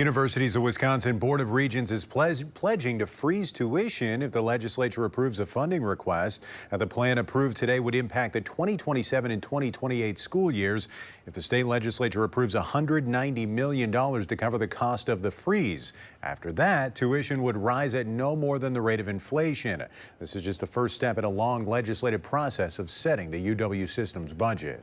Universities of Wisconsin Board of Regents is pledging to freeze tuition if the legislature approves a funding request. The plan approved today would impact the 2027 and 2028 school years if the state legislature approves $190 million to cover the cost of the freeze. After that, tuition would rise at no more than the rate of inflation. This is just the first step in a long legislative process of setting the UW system's budget.